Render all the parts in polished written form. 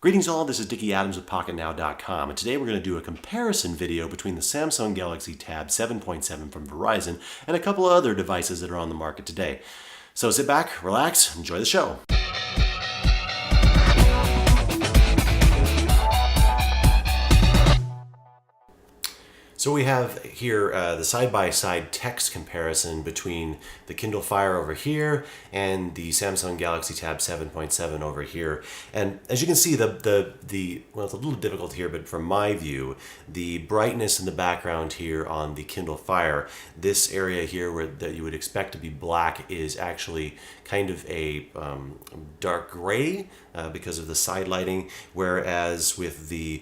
Greetings all, this is Dickie Adams with PocketNow.com, and today we're going to do a comparison video between the Samsung Galaxy Tab 7.7 from Verizon and a couple of other devices that are on the market today. So sit back, relax, enjoy the show. So we have here the side-by-side text comparison between the Kindle Fire over here and the Samsung Galaxy Tab 7.7 over here. And as you can see, well, it's a little difficult here, but from my view, the brightness in the background here on the Kindle Fire, this area here that you would expect to be black is actually kind of a dark gray because of the side lighting, whereas with the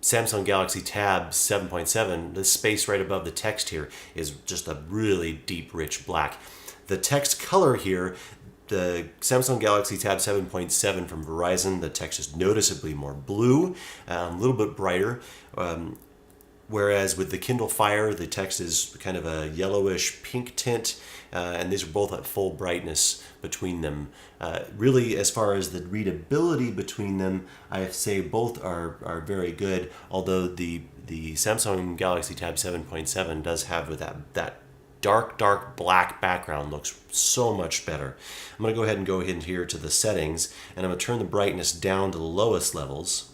Samsung Galaxy Tab 7.7, the space right above the text here is just a really deep, rich black. The text color here, the Samsung Galaxy Tab 7.7 from Verizon, the text is noticeably more blue, a little bit brighter. Whereas with the Kindle Fire, the text is kind of a yellowish pink tint, and these are both at full brightness between them. Really, as far as the readability between them, I have to say both are very good, although the Samsung Galaxy Tab 7.7 does have that dark black background, looks so much better. I'm going to go ahead in here to the settings, and I'm going to turn the brightness down to the lowest levels.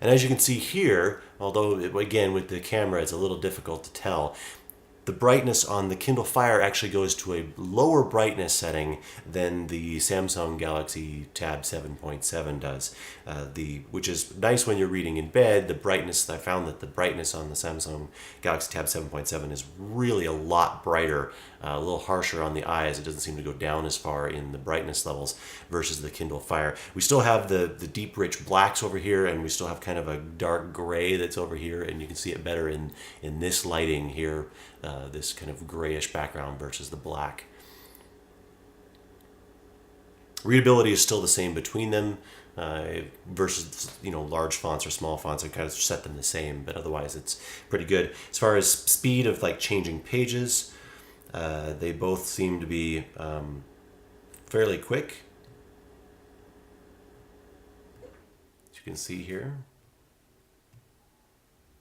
And as you can see here, although again with the camera it's a little difficult to tell, the brightness on the Kindle Fire actually goes to a lower brightness setting than the Samsung Galaxy Tab 7.7 does, which is nice when you're reading in bed. I found that the brightness on the Samsung Galaxy Tab 7.7 is really a lot brighter, a little harsher on the eyes. It doesn't seem to go down as far in the brightness levels versus the Kindle Fire. We still have the deep rich blacks over here, and we still have kind of a dark gray that's over here, and you can see it better in this lighting here. This kind of grayish background versus the black. Readability is still the same between them versus large fonts or small fonts. I kind of set them the same, but otherwise it's pretty good. As far as speed of changing pages, they both seem to be fairly quick. As you can see here.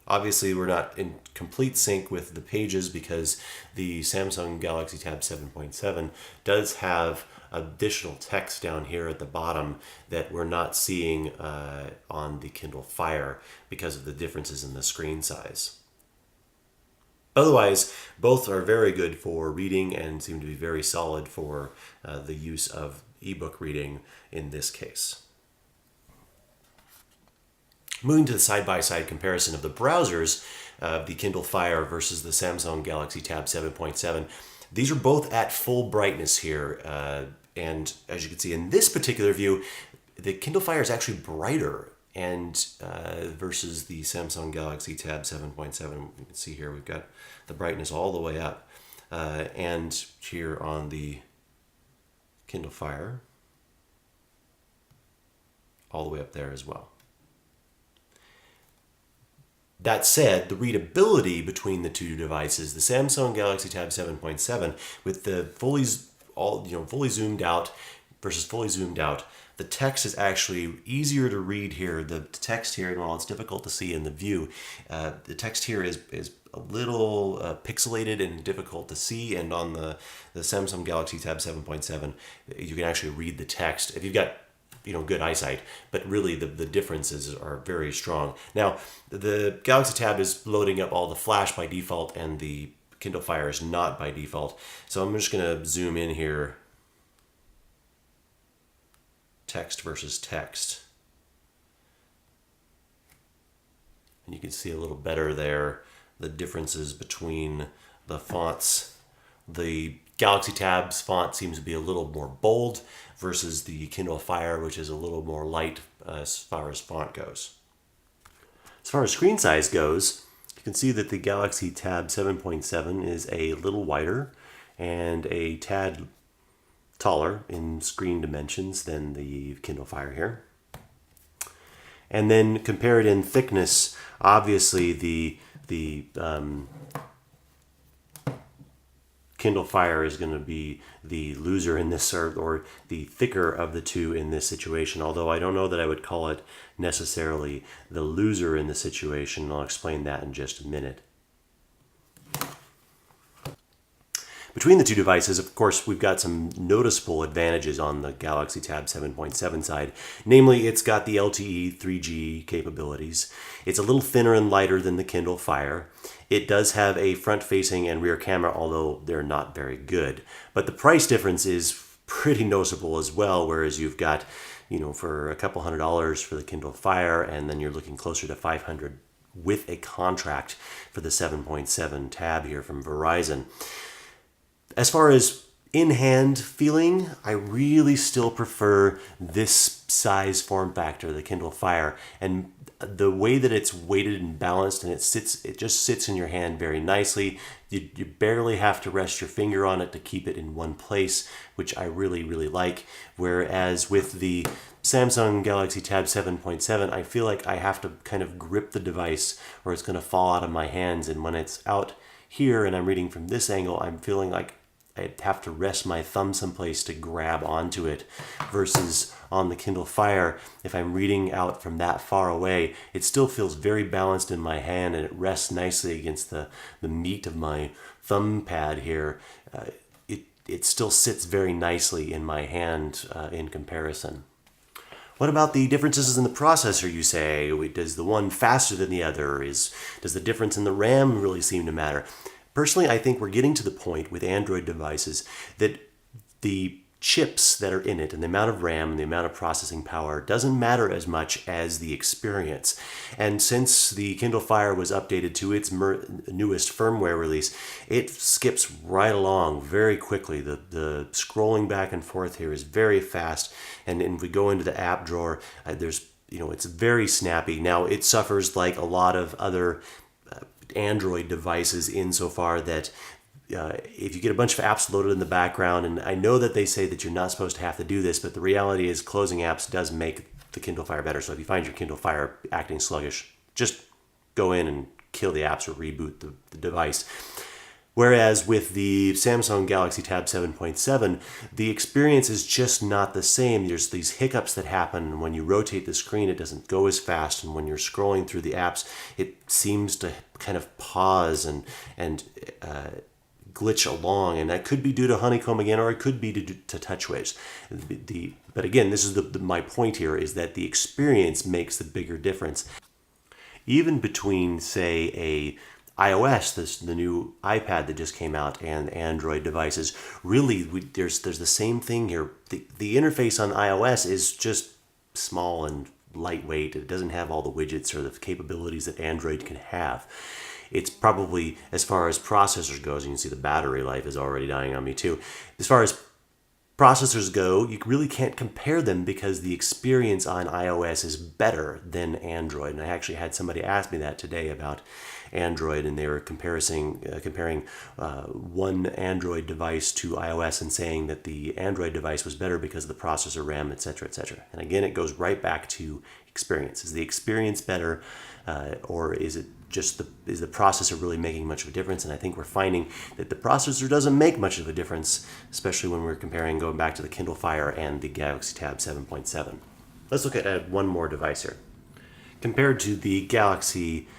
Obviously, we're not in complete sync with the pages because the Samsung Galaxy Tab 7.7 does have additional text down here at the bottom that we're not seeing on the Kindle Fire because of the differences in the screen size. Otherwise, both are very good for reading and seem to be very solid for the use of ebook reading in this case. Moving to the side-by-side comparison of the browsers, the Kindle Fire versus the Samsung Galaxy Tab 7.7. These are both at full brightness here, and as you can see in this particular view, the Kindle Fire is actually brighter and versus the Samsung Galaxy Tab 7.7. You can see here we've got the brightness all the way up, and here on the Kindle Fire, all the way up there as well. That said, the readability between the two devices, the Samsung Galaxy Tab 7.7 with the fully zoomed out versus fully zoomed out, the text is actually easier to read here. The text here, and while it's difficult to see in the view, the text here is a little pixelated and difficult to see. And on the Samsung Galaxy Tab 7.7, you can actually read the text if you've got good eyesight, but really the differences are very strong. Now, the Galaxy Tab is loading up all the flash by default, and the Kindle Fire is not by default. So I'm just going to zoom in here. Text versus text. And you can see a little better there the differences between the fonts. The Galaxy Tab's font seems to be a little more bold versus the Kindle Fire, which is a little more light as far as font goes. As far as screen size goes, you can see that the Galaxy Tab 7.7 is a little wider and a tad taller in screen dimensions than the Kindle Fire here. And then compared in thickness, obviously the Kindle Fire is going to be the loser in this, or the thicker of the two in this situation, although I don't know that I would call it necessarily the loser in the situation. I'll explain that in just a minute. Between the two devices, of course, we've got some noticeable advantages on the Galaxy Tab 7.7 side. Namely, it's got the LTE 3G capabilities. It's a little thinner and lighter than the Kindle Fire. It does have a front-facing and rear camera, although they're not very good. But the price difference is pretty noticeable as well, whereas you've got, for a couple $100 for the Kindle Fire, and then you're looking closer to $500 with a contract for the 7.7 tab here from Verizon. As far as in-hand feeling, I really still prefer this size form factor, the Kindle Fire, and the way that it's weighted and balanced, and it just sits in your hand very nicely. You barely have to rest your finger on it to keep it in one place, which I really, really like. Whereas with the Samsung Galaxy Tab 7.7, I feel like I have to kind of grip the device or it's going to fall out of my hands. And when it's out here and I'm reading from this angle, I'm feeling like I'd have to rest my thumb someplace to grab onto it, versus on the Kindle Fire, if I'm reading out from that far away, it still feels very balanced in my hand and it rests nicely against the meat of my thumb pad here. It still sits very nicely in my hand in comparison. What about the differences in the processor, you say? Does the one faster than the other? Does the difference in the RAM really seem to matter? Personally, I think we're getting to the point with Android devices that the chips that are in it and the amount of RAM and the amount of processing power doesn't matter as much as the experience. And since the Kindle Fire was updated to its newest firmware release, it skips right along very quickly. The scrolling back and forth here is very fast. And if we go into the app drawer, it's very snappy. Now, it suffers like a lot of other Android devices insofar that if you get a bunch of apps loaded in the background, and I know that they say that you're not supposed to have to do this, but the reality is closing apps does make the Kindle Fire better. So if you find your Kindle Fire acting sluggish, just go in and kill the apps or reboot the device. Whereas with the Samsung Galaxy Tab 7.7, the experience is just not the same. There's these hiccups that happen. When you rotate the screen, it doesn't go as fast. And when you're scrolling through the apps, it seems to kind of pause and glitch along. And that could be due to Honeycomb again, or it could be due to TouchWiz. But again, this is my point here, is that the experience makes the bigger difference. Even between, say, iOS, the new iPad that just came out, and Android devices, really there's the same thing here. The interface on iOS is just small and lightweight. It doesn't have all the widgets or the capabilities that Android can have. It's probably, as far as processors goes, you can see the battery life is already dying on me too. As far as processors go, you really can't compare them because the experience on iOS is better than Android. And I actually had somebody ask me that today about Android, and they were comparing one Android device to iOS and saying that the Android device was better because of the processor, RAM, etc., etc. And again, it goes right back to experience. Is the experience better, or is it just is the processor really making much of a difference? And I think we're finding that the processor doesn't make much of a difference, especially when we're comparing, going back to the Kindle Fire and the Galaxy Tab 7.7. Let's look at one more device here. Compared to the Galaxy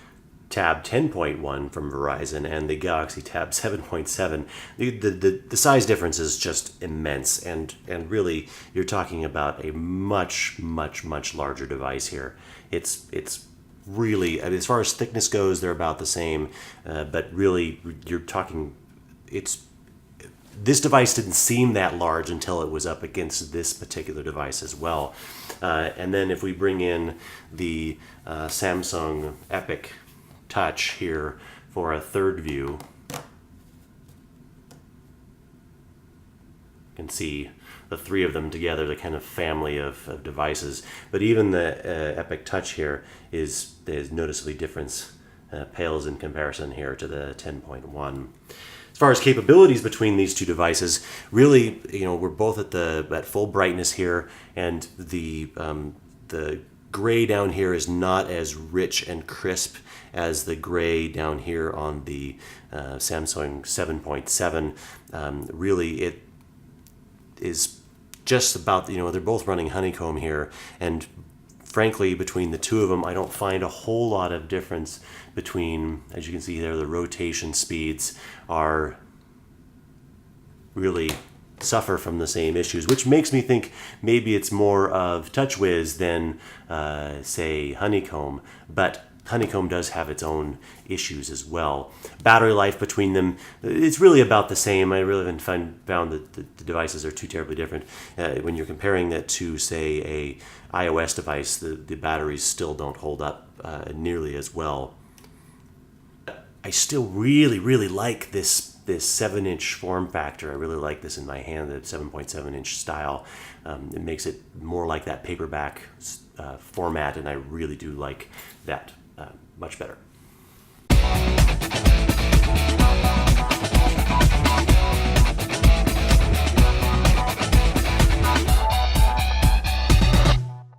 Tab 10.1 from Verizon and the Galaxy Tab 7.7, the size difference is just immense, and really you're talking about a much larger device here. It's really, as far as thickness goes, they're about the same, but really you're talking, this device didn't seem that large until it was up against this particular device as well. And then if we bring in the Samsung Epic Touch here for a third view, you can see the three of them together, the kind of family of devices. But even the Epic Touch here is noticeably different, pales in comparison here to the 10.1. As far as capabilities between these two devices, really, we're both at full brightness here, and the gray down here is not as rich and crisp as the gray down here on the Samsung 7.7. Really, it is just about, they're both running honeycomb here, and frankly, between the two of them, I don't find a whole lot of difference between, as you can see there, the rotation speeds are really suffer from the same issues, which makes me think maybe it's more of TouchWiz than, say, Honeycomb. But Honeycomb does have its own issues as well. Battery life between them, it's really about the same. I really haven't found that the devices are too terribly different. When you're comparing that to, say, a iOS device, the batteries still don't hold up nearly as well. I still really, really like this 7-inch form factor. I really like this in my hand, the 7.7-inch style. It makes it more like that paperback format, and I really do like that much better.